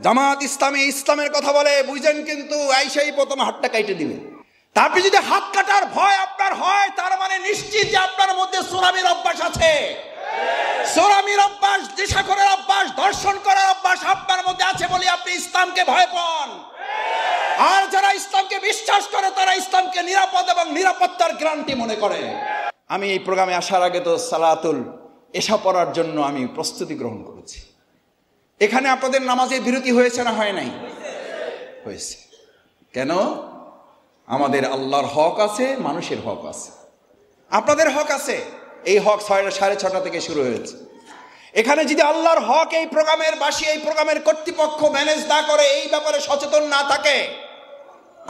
জামাত ইসলামী ইসলামের কথা বলে বুঝেন, কিন্তু আইসাই প্রথম হাতটা কাটে দিবে। তারপরে যদি হাত কাটার ভয় আপনার হয়, তার মানে নিশ্চিত যে আপনার মধ্যে সোরামির অভ্যাস আছে। সোরামির অভ্যাস, নেশাখোরের অভ্যাস, ধর্ষণ করার অভ্যাস আপনার মধ্যে আছে বলে আপনি ইসলামকে ভয় পান। আর যারা ইসলামকে বিশ্বাস করে তারা ইসলামকে নিরাপদ এবং নিরাপত্তার গ্যারান্টি মনে করে। আমি এই প্রোগ্রামে আসার আগে তো সালাতুল এশা পড়ার জন্য আমি প্রস্তুতি গ্রহণ করেছি। এখানে আপনাদের নামাজের বিরতি হয়েছে না হয় নাই? হয়েছে। কেন? আমাদের আল্লাহর হক আছে, মানুষের হক আছে, আপনাদের হক আছে। এই হক 6:30 থেকে শুরু হয়েছে। এখানে যদি আল্লাহর হক এই প্রোগ্রামের বাসী, এই প্রোগ্রামের কর্তৃপক্ষ ম্যানেজ না করে, এই ব্যাপারে সচেতন না থাকে,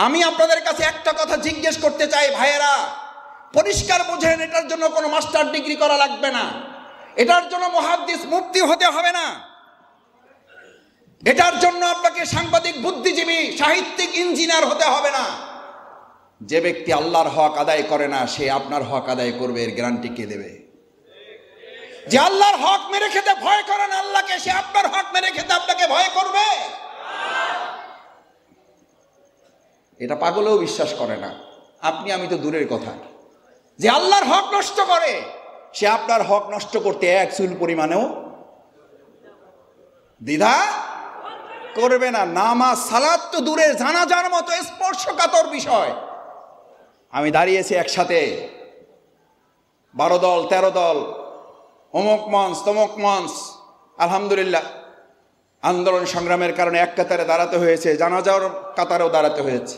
আমি আপনাদের কাছে একটা কথা জিজ্ঞেস করতে চাই ভাইয়েরা, পরিষ্কার বোঝেন, এটার জন্য কোনো মাস্টার ডিগ্রি করা লাগবে না, এটার জন্য মুহাদ্দিস মুফতি হতে হবে না, এটার জন্য আপনাকে সাংবাদিক, বুদ্ধিজীবী, সাহিত্যিক, ইঞ্জিনিয়ার হতে হবে না। যে ব্যক্তি আল্লাহর হক আদায় করে না, সে আপনার হক আদায় করবে, এর গ্যারান্টি কে দেবে? যে আল্লাহর হক মেরে খেতে ভয় করেন আল্লাহকে, সে আপনার হক মেরে খেতে আপনাকে ভয় করবে? এটা পাগলেও বিশ্বাস করে না। আপনি আমি তো দূরের কথা। যে আল্লাহর হক নষ্ট করে, সে আপনার হক নষ্ট করতে এক চুল পরিমাণেও দ্বিধা করবে না। নামাজ সালাত তো দূরের, জানাজার মতো স্পর্শকাতর বিষয়। আমি দাঁড়িয়েছি একসাথে 12 দল 13 দল, অমুক মঞ্চ তমুক মঞ্চ, আলহামদুলিল্লাহ আন্দোলন সংগ্রামের কারণে এক কাতারে দাঁড়াতে হয়েছে, জানাজার কাতারেও দাঁড়াতে হয়েছে।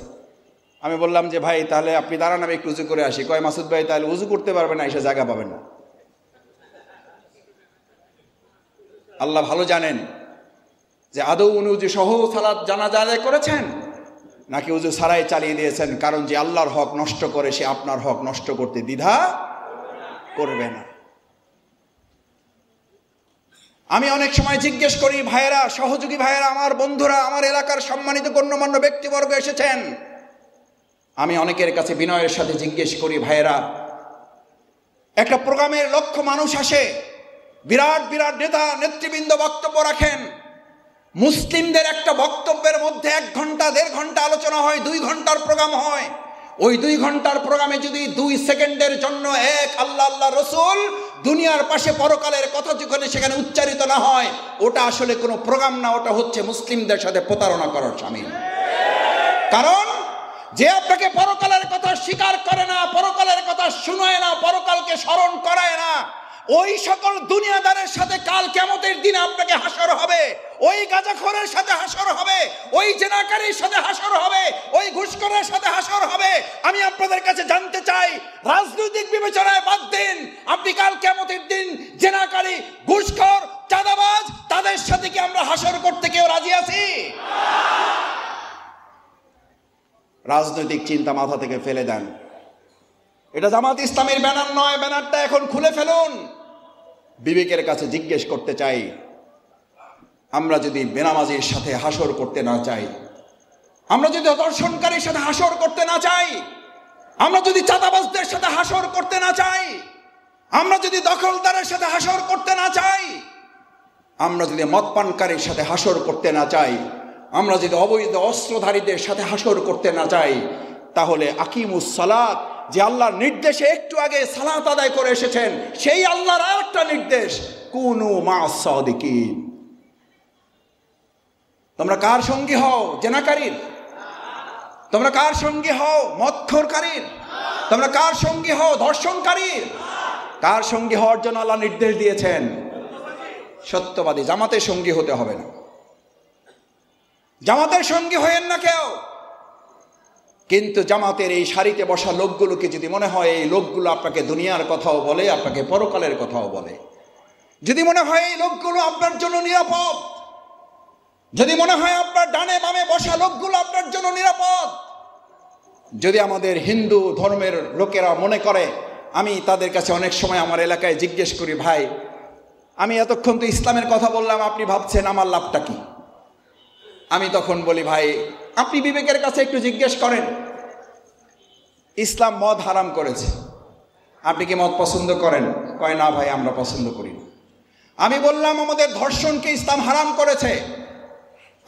আমি বললাম যে ভাই তাহলে আপনি দাঁড়ান, আমি একটু উজু করে আসি। কয় মাসুদ ভাই তাহলে উজু করতে পারবেন না, এসে জায়গা পাবেন না। আল্লাহ ভালো জানেন যে আদৌ উনি উজু সহ সালাত জানাজা আদায় করেছেন নাকি উজু ছাড়াই চালিয়ে দিয়েছেন। কারণ যে আল্লাহর হক নষ্ট করে, সে আপনার হক নষ্ট করতে দ্বিধা করবে না। আমি অনেক সময় জিজ্ঞেস করি, ভাইয়েরা, সহযোগী ভাইয়েরা, আমার বন্ধুরা, আমার এলাকার সম্মানিত গণ্যমান্য ব্যক্তিবর্গ এসেছেন, আমি অনেকের কাছে বিনয়ের সাথে জিজ্ঞেস করি, ভাইয়েরা, একটা প্রোগ্রামের লক্ষ মানুষ আসে, বিরাট বিরাট নেতা নেতৃবৃন্দ বক্তব্য রাখেন, মুসলিমদের একটা বক্তব্যের মধ্যে 1 ঘন্টা 1.5 ঘন্টা আলোচনা হয়, 2 ঘন্টার প্রোগ্রাম হয়। ওই 2 ঘন্টার প্রোগ্রামে যদি 2 সেকেন্ডের জন্য এক আল্লাহ আল্লাহ রসুল, দুনিয়ার পাশে পরকালের কথা যেখানে সেখানে উচ্চারিত না হয়, ওটা আসলে কোনো প্রোগ্রাম না, ওটা হচ্ছে মুসলিমদের সাথে প্রতারণা করার শামিল। কারণ যে আপনাকে পরকালের কথা স্বীকার করে না, পরকালের কথা শুনায় না, পরকালকে স্মরণ করায় না, ওই সকল দুনিয়াদারের সাথে কাল কিয়ামতের দিনে আপনাকে হাসর হবে, ওই গাঁজাখোরের সাথে হাসর হবে, ওই জেনাকারীর সাথে হাসর হবে, ওই ঘুষখোরের সাথে হাসর হবে। আমি আপনাদের কাছে জানতে চাই, রাজনৈতিক বিবেচনায় বাদ দিন, আপনি কাল কিয়ামতের দিন জেনাকারী, ঘুষখোর, চাঁদাবাজ, তাদের সাথে কি আমরা হাসর করতে কেউ রাজি আছি? রাজনৈতিক চিন্তা মাথা থেকে ফেলে দেন। এটা জামাত ইসলামের ব্যানার নয়, ব্যানারটা এখন খুলে ফেলুন। বিবেকের কাছে জিজ্ঞেস করতে চাই, আমরা যদি বেনামাজির সাথে হাসর করতে না চাই, আমরা যদি ধর্ষণকারীর সাথে হাসর করতে না চাই, আমরা যদি চাঁদাবাজদের সাথে হাসর করতে না চাই, আমরা যদি দখলদারের সাথে হাসর করতে না চাই, আমরা যদি মদপানকারীর সাথে হাসর করতে না চাই, আমরা যদি অবৈধ অস্ত্রধারীদের সাথে হাসর করতে না চাই, তাহলে আকিমুস সালাত, যে আল্লাহর নির্দেশে একটু আগে সালাত আদায় করে এসেছেন, সেই আল্লাহর আরেকটা নির্দেশ, কুনু মা'আস সাদিকিন। তোমরা কার সঙ্গী হও? জেনাকারীর? তোমরা কার সঙ্গী হও? মদখোরকারীর? তোমরা কার সঙ্গী হও? ধর্ষণকারীর? কার সঙ্গী হওয়ার জন্য আল্লাহ নির্দেশ দিয়েছেন? সত্যবাদী। জামাতের সঙ্গী হতে হবে না, জামাতের সঙ্গী হয়েন না কেউ। কিন্তু জামাতের এই সারিতে বসা লোকগুলোকে যদি মনে হয় এই লোকগুলো আপনাকে দুনিয়ার কথাও বলে, আপনাকে পরকালের কথাও বলে, যদি মনে হয় এই লোকগুলো আপনার জন্য নিরাপদ, যদি মনে হয় আপনার ডানে বামে বসা লোকগুলো আপনার জন্য নিরাপদ, যদি আমাদের হিন্দু ধর্মের লোকেরা মনে করে, আমি তাদের কাছে অনেক সময় আমার এলাকায় জিজ্ঞেস করি, ভাই আমি এতক্ষণ তো ইসলামের কথা বললাম, আপনি ভাবছেন আমার লাভটা কি? আমি তখন বলি, ভাই আপনি বিবেকের কাছে একটু জিজ্ঞেস করেন, ইসলাম মদ হারাম করেছে, আপনি কি মদ পছন্দ করেন? কয় না ভাই, আমরা পছন্দ করি না। আমি বললাম, আমাদের ধর্ষণকে ইসলাম হারাম করেছে,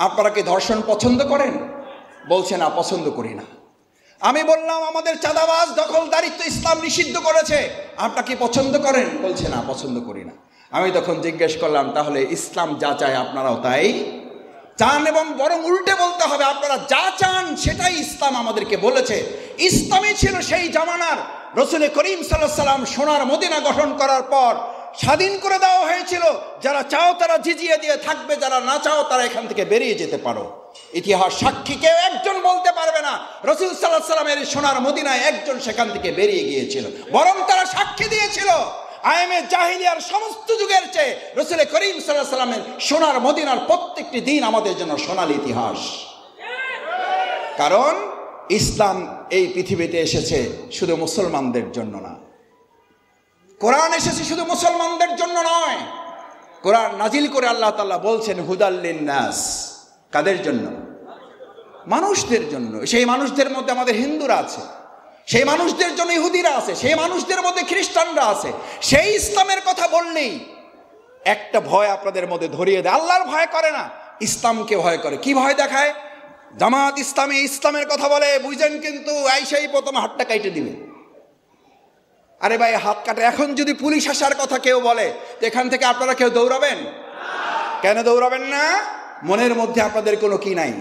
আপনারা কি ধর্ষণ পছন্দ করেন? বলছে না, পছন্দ করি না। আমি বললাম আমাদের চাঁদাবাজ দখলদারিত্ব ইসলাম নিষিদ্ধ করেছে, আপনারা কি পছন্দ করেন? বলছে না, পছন্দ করি না। আমি তখন জিজ্ঞেস করলাম, তাহলে ইসলাম যা চায় আপনারাও তাই চান? এবং বরং উল্টে বলতে হবে, আপনারা যা চান সেটাই ইসলাম আমাদেরকে বলেছে। ইসলামই ছিল সেই জামানার। রসুল করিম সাল্লাল্লাহু আলাইহি ওয়াসাল্লাম সোনার মদিনা গঠন করার পর স্বাধীন করে দেওয়া হয়েছিল, যারা চাও তারা জিজিয়ে দিয়ে থাকবে, যারা না চাও তারা এখান থেকে বেরিয়ে যেতে পারো। ইতিহাস সাক্ষী কেউ একজন বলতে পারবে না রাসূল সাল্লাল্লাহু আলাইহি ওয়াসাল্লামের সোনার মদিনায় একজন সেখান থেকে বেরিয়ে গিয়েছিল। বরং তারা সাক্ষী দিয়েছিল আইমে জাহিলিয়ার সমস্ত যুগের চেয়ে রাসূল করিম সাল্লাল্লাহু আলাইহি ওয়াসাল্লামের সোনার মদিনার প্রত্যেকটি দিন আমাদের জন্য সোনালী ইতিহাস। কারণ ইসলাম এই পৃথিবীতে এসেছে শুধু মুসলমানদের জন্য না, কোরআন এসেছে শুধু মুসলমানদের জন্য নয়। কোরআন নাজিল করে আল্লাহ তাআলা বলছেন হুদাল লিন্নাস। কাদের জন্য? মানুষদের জন্য। সেই মানুষদের মধ্যে আমাদের হিন্দুরা আছে, সেই মানুষদের জন্য ইহুদিরা আছে, সেই মানুষদের মধ্যে খ্রিস্টানরা আছে। সেই ইসলামের কথা বললেই একটা ভয় আপনাদের মধ্যে ধরিয়ে দেয়। আল্লাহর ভয় করে না, ইসলামকে ভয় করে। কি ভয় দেখায়? জামাত ইসলামী ইসলামের কথা বলে, বুঝেন কিন্তু আইসাই প্রথম হাতটা কাইটে দিবে। আরে ভাই, হাত কাটে। এখন যদি পুলিশ আসার কথা কেউ বলে, তো এখান থেকে আপনারা কেউ দৌড়াবেন? কেন দৌড়াবেন না? মনের মধ্যে আপনাদের কোনো কি নাই?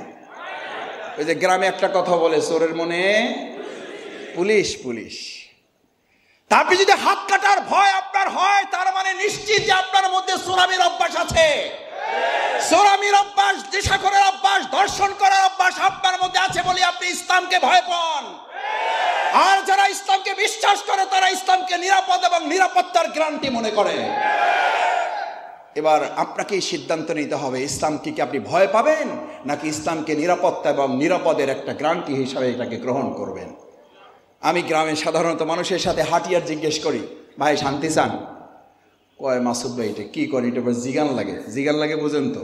ওই যে গ্রামে একটা কথা বলে, চোরের মনে পুলিশ পুলিশ। তারপরে যদি হাত কাটার ভয় আপনার হয়, তার মানে নিশ্চিত যে আপনার মধ্যে চোরামির অভ্যাস আছে। চোরামির অভ্যাস, নেশাখোরের অভ্যাস, ধর্ষণ করার অভ্যাস আপনার মধ্যে আছে বলে আপনি ইসলামকে ভয় পান। আর যারা ইসলামকে বিশ্বাস করে তারা ইসলামকে নিরাপদ এবং নিরাপত্তার গ্যারান্টি মনে করে। এবার আপনাকে সিদ্ধান্ত নিতে হবে, ইসলামকে কি আপনি ভয় পাবেন, নাকি ইসলামকে নিরাপত্তা এবং নিরাপদের একটা গ্যারান্টি হিসাবে এটাকে গ্রহণ করবেন? আমি গ্রামে সাধারণত মানুষের সাথে হাঁটিয়ার জিজ্ঞেস করি, ভাই শান্তি চান? কয় মাসুদ ভাই এটা কী করি, এটা জিগান লাগে। জিগান লাগে বুঝেন তো,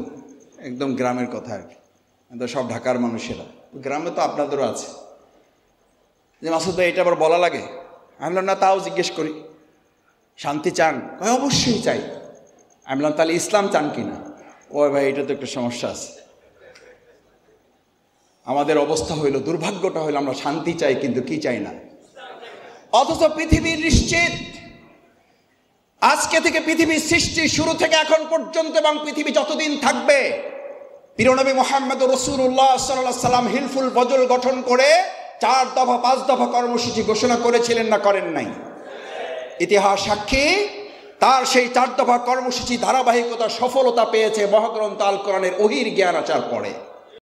একদম গ্রামের কথা আর কি। তো সব ঢাকার মানুষেরা, গ্রামে তো আপনাদেরও আছে, যে মাসুদ ভাই এটা আবার বলা লাগে। আমি বললাম না, তাও জিজ্ঞেস করি, শান্তি চান? কয় অবশ্যই চাই। আমি বললাম তাহলে ইসলাম চান কি না? ওই ভাই এটা তো একটা সমস্যা আছে। আমাদের অবস্থা হইল, দুর্ভাগ্যটা হইল, আমরা শান্তি চাই কিন্তু কি চাই না। অথচ পৃথিবীর নিশ্চিত আজকে থেকে পৃথিবীর সৃষ্টি শুরু থেকে এখন পর্যন্ত এবং পৃথিবী যতদিন থাকবে, প্রিয়নবী মুহাম্মদ রাসূলুল্লাহ সাল্লাল্লাহু আলাইহি ওয়াসাল্লাম হিলফুল ফজল গঠন করে 4 দফা 5 দফা কর্মসূচি ঘোষণা করেছিলেন না করেন নাই? ইতিহাস সাক্ষী, তার সেই 4 দফা কর্মসূচি ধারাবাহিকতা সফলতা পেয়েছে মহাগ্রন্থ আল কোরআনের ওহীর জ্ঞান আসার পরে।